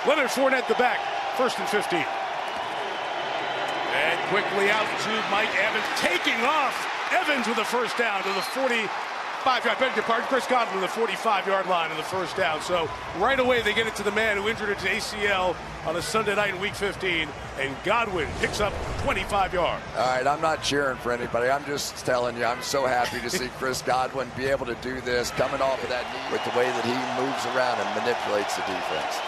Leonard Fournette the back, 1st and 15. And quickly out to Mike Evans, taking off. Evans with a first down to the 45-yard, beg your pardon, Chris Godwin to the 45-yard line on the first down. So right away they get it to the man who injured his ACL on a Sunday night in Week 15, and Godwin picks up 25 yards. All right, I'm not cheering for anybody. I'm just telling you, I'm so happy to see Chris Godwin be able to do this, coming off of that knee with the way that he moves around and manipulates the defense.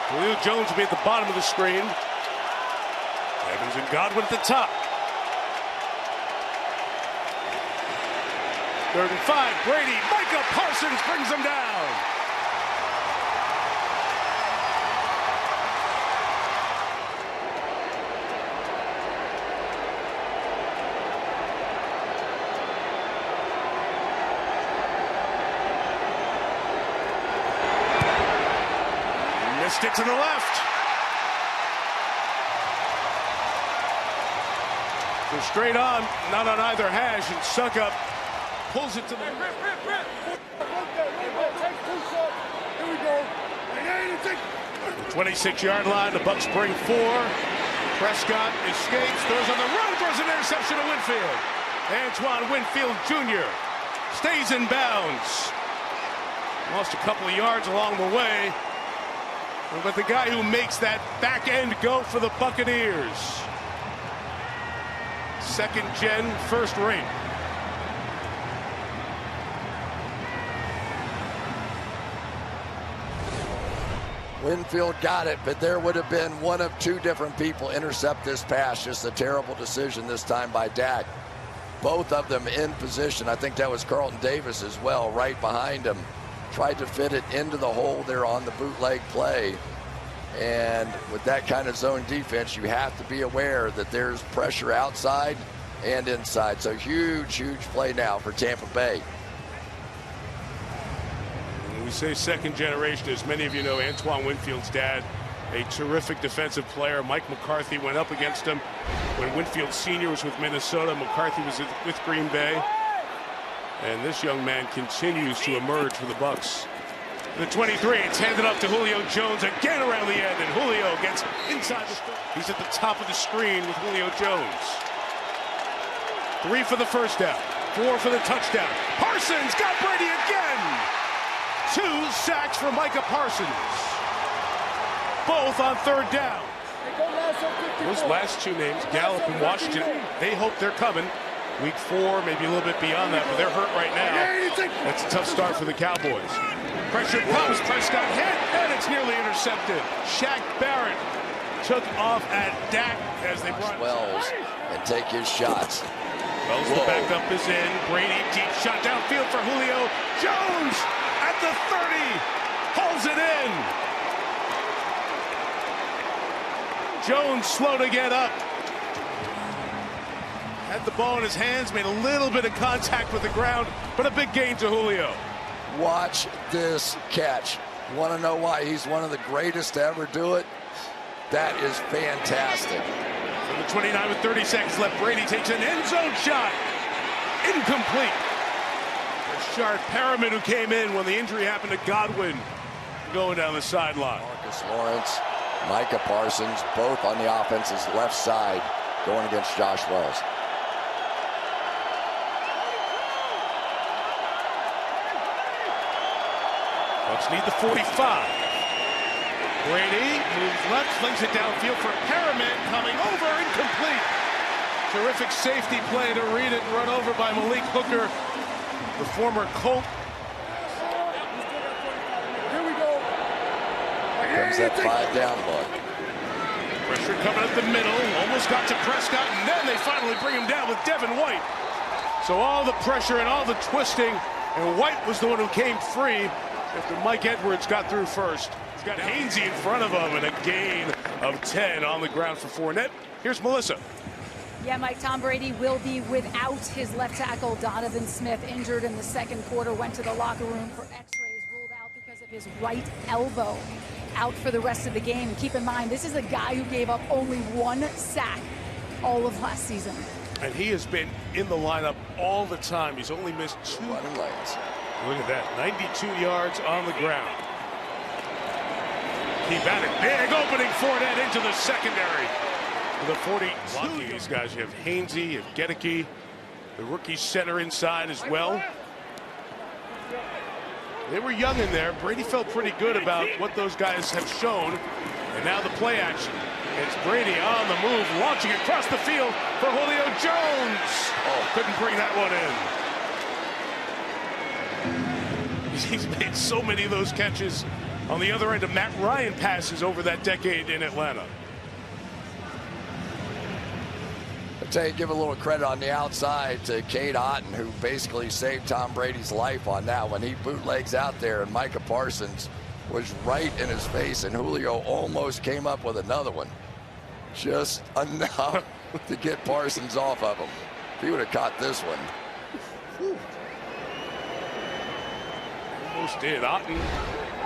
Julio Jones will be at the bottom of the screen. Evans and Godwin at the top. 3rd and 5, Brady, Micah Parsons brings them down. Missed it to the left. So straight on, not on either hash, and Suckup pulls it to the 26-yard line. The Bucs bring 4. Prescott escapes, throws on the run, throws an interception to Winfield. Antoine Winfield Jr. stays in bounds. Lost a couple of yards along the way. But the guy who makes that back end go for the Buccaneers. 2nd gen, first rate. Winfield got it, but there would have been one of 2 different people intercept this pass. Just a terrible decision this time by Dak. Both of them in position. I think that was Carlton Davis as well, right behind him. Tried to fit it into the hole there on the bootleg play. And with that kind of zone defense, you have to be aware that there's pressure outside and inside. So huge, huge play now for Tampa Bay. When we say 2nd generation, as many of you know, Antoine Winfield's dad, a terrific defensive player. Mike McCarthy went up against him when Winfield Sr. was with Minnesota. McCarthy was with Green Bay. And this young man continues to emerge for the Bucs. The 23, it's handed up to Julio Jones again around the end, and Julio gets inside the screen. He's at the top of the screen with Julio Jones. 3 for the first down, 4 for the touchdown. Parsons got Brady again. 2 sacks for Micah Parsons. Both on 3rd down. Those last 2 names, Gallup and Washington, they hope they're coming. Week 4, maybe a little bit beyond that, but they're hurt right now. That's a tough start for the Cowboys. Pressure comes, Prescott hit, and it's nearly intercepted. Shaq Barrett took off at Dak as they brought Wells and take his shots. Wells, the backup is in. Brady, deep shot downfield for Julio. Jones at the 30, pulls it in. Jones slow to get up. Had the ball in his hands, made a little bit of contact with the ground, but a big gain to Julio. Watch this catch. Want to know why he's one of the greatest to ever do it? That is fantastic. From the 29 with 30 seconds left, Brady takes an end zone shot. Incomplete. Rashard Perriman, who came in when the injury happened to Godwin, going down the sideline. Marcus Lawrence, Micah Parsons, both on the offense's left side, going against Josh Wells. Bucs need the 45. Brady moves left, flings it downfield for Perriman, coming over, incomplete. Terrific safety play to read it, run over by Malik Hooker, the former Colt. Here we go. Here comes that 5 down look. Pressure coming up the middle, almost got to Prescott, and then they finally bring him down with Devin White. So all the pressure and all the twisting, and White was the one who came free after Mike Edwards got through first. He's got Hainsey in front of him, and a gain of 10 on the ground for Fournette. Here's Melissa. Yeah, Mike, Tom Brady will be without his left tackle, Donovan Smith, injured in the 2nd quarter, went to the locker room for x-rays, ruled out because of his right elbow, out for the rest of the game. And keep in mind, this is a guy who gave up only 1 sack all of last season. And he has been in the lineup all the time. He's only missed 2 running lanes. Look at that, 92 yards on the ground. Keep at it. Big opening for that into the secondary. The 40. Blocking these guys. You have Hainsey, you have Gedeke, the rookie center inside as well. They were young in there. Brady felt pretty good about what those guys have shown. And now the play action. It's Brady on the move, launching across the field for Julio Jones. Oh, couldn't bring that one in. He's made so many of those catches on the other end of Matt Ryan passes over that decade in Atlanta. I'll tell you, give a little credit on the outside to Cade Otton, who basically saved Tom Brady's life on that when he bootlegs out there, and Micah Parsons was right in his face, and Julio almost came up with another one. Just enough to get Parsons off of him. If he would have caught this one. Whew. Almost did. Otton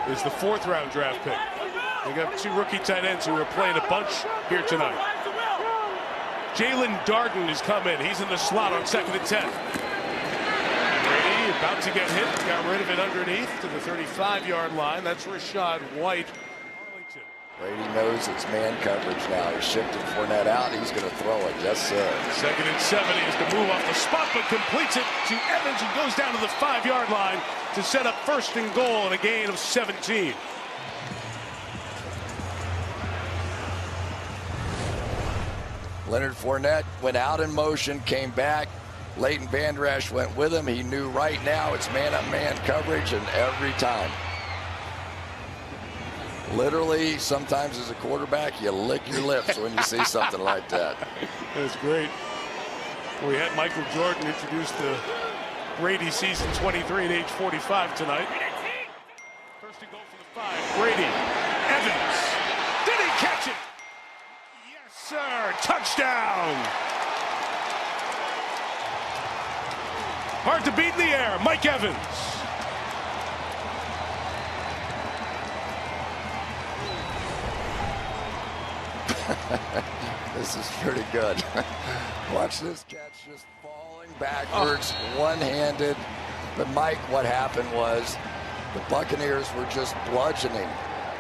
is the 4th round draft pick. They got 2 rookie tight ends who are playing a bunch here tonight. Jalen Darden has come in. He's in the slot on 2nd and 10. Brady about to get hit. Got rid of it underneath to the 35-yard line. That's Rachaad White. Brady knows it's man coverage now. He's shifted Fournette out. He's going to throw it. Yes, sir. 2nd and 7. He has to move off the spot, but completes it to Evans, who goes down to the 5-yard line to set up 1st and goal and a gain of 17. Leonard Fournette went out in motion, came back. Leighton Vander Esch went with him. He knew right now it's man-on-man coverage, and every time. Literally, sometimes as a quarterback, you lick your lips when you see something like that. That's great. We had Michael Jordan introduce the Brady season 23 at age 45 tonight. 1st and goal for the 5. Brady. Evans. Did he catch it? Yes, sir. Touchdown. Hard to beat in the air. Mike Evans. This is pretty good. Watch this catch just falling backwards, one-handed. But Mike, what happened was the Buccaneers were just bludgeoning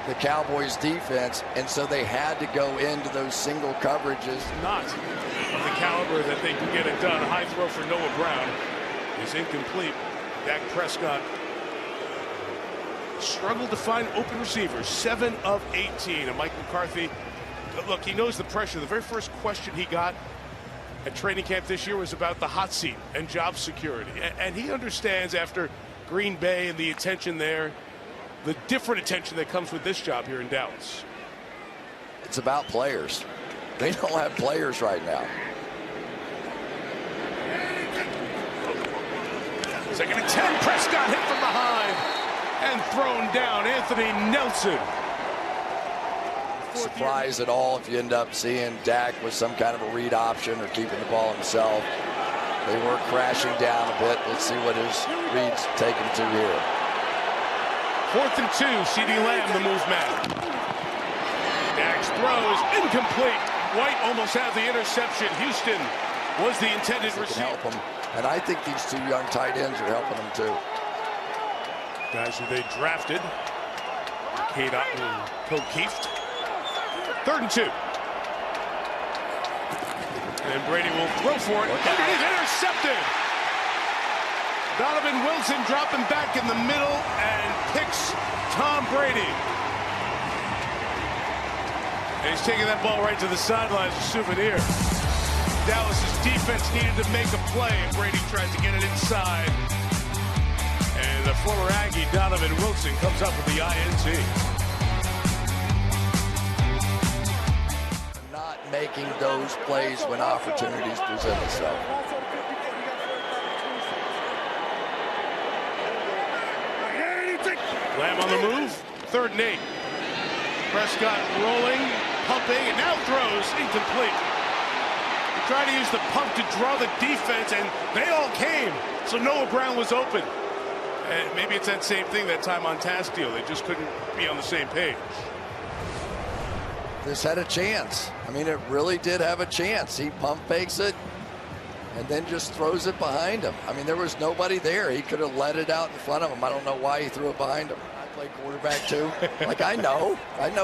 the Cowboys defense, and so they had to go into those single coverages. Not of the caliber that they can get it done. A high throw for Noah Brown is incomplete. Dak Prescott struggled to find open receivers. 7 of 18. And Mike McCarthy, look, he knows the pressure. The very first question he got at training camp this year was about the hot seat and job security. And he understands after Green Bay and the attention there, the different attention that comes with this job here in Dallas. It's about players. They don't have players right now. 2nd and 10. Prescott hit from behind and thrown down. Anthony Nelson. Surprise at all if you end up seeing Dak with some kind of a read option or keeping the ball himself. They were crashing down a bit. Let's see what his reads take him to here. 4th and 2. CeeDee Lamb, the move man. Dak's throw is incomplete. White almost had the interception. Houston was the intended receiver. Help him. And I think these 2 young tight ends are helping them too. Guys who they drafted. Cade Otton and O'Keefe. 3rd and 2. And Brady will throw for it. Underneath, intercepted. Donovan Wilson dropping back in the middle and picks Tom Brady. And he's taking that ball right to the sideline as a souvenir. Dallas's defense needed to make a play, and Brady tried to get it inside. And the former Aggie, Donovan Wilson, comes up with the INT. Not making those plays when opportunities present themselves. Lamb on the move. 3rd and 8. Prescott rolling, pumping, and now throws incomplete. He tried to use the pump to draw the defense, and they all came. So Noah Brown was open. And maybe it's that same thing, that time on task deal. They just couldn't be on the same page. This had a chance. I mean, it really did have a chance. He pump fakes it, and and then just throws it behind him. I mean, there was nobody there. He could have let it out in front of him. I don't know why he threw it behind him. I play quarterback too. Like, I know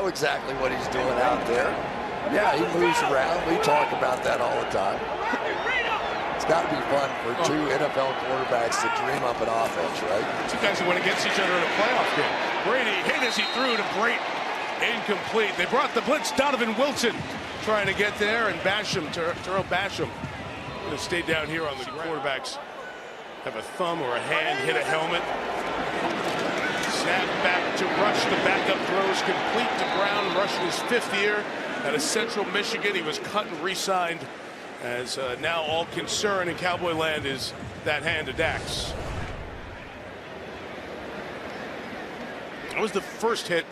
exactly what he's doing out there. Yeah, he moves around. We talk about that all the time. It's got to be fun for two NFL quarterbacks to dream up an offense, right? Two guys who went against each other in a playoff game. Brady hit as he threw to Brate. Incomplete. They brought the blitz. Donovan Wilson trying to get there, and Basham, Terrell Basham, going to stay down here on the quarterbacks. Have a thumb or a hand, hit a helmet. Snap back to Rush. The backup throws complete to Brown. Rush in his 5th year out of Central Michigan. He was cut and re-signed, as now all concern in Cowboy land is that hand to Dax. That was the first hit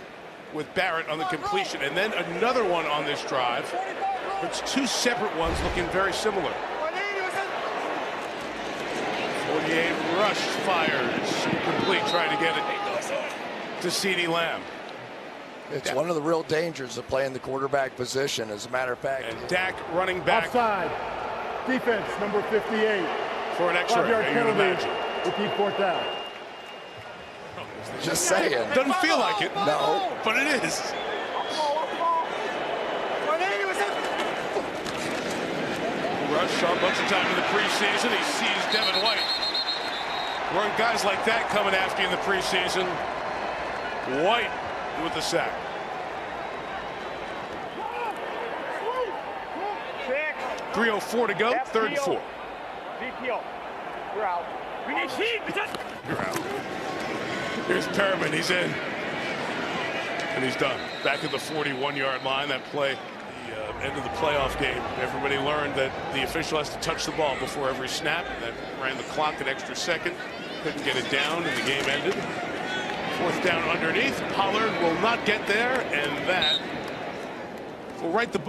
with Barrett on the completion, and then another one on this drive. It's two separate ones looking very similar. 48 Rush fires. Complete, trying to get it to CeeDee Lamb. It's one of the real dangers of playing the quarterback position, as a matter of fact. And Dak running back. Offside. Defense, number 58. For an X-ray, you can imagine. Repeat 4th down. Just saying. Doesn't feel like it. No. But it is. Rush saw a bunch of time in the preseason. He sees Devin White. Weren't guys like that coming after you in the preseason. White with the sack. 3:04 to go, 3rd and 4. You're out. You're out. Here's Perriman, he's in. And he's done. Back at the 41-yard line. That play, the end of the playoff game, everybody learned that the official has to touch the ball before every snap. That ran the clock an extra second. Couldn't get it down, and the game ended. 4th down underneath. Pollard will not get there, and that will write the book.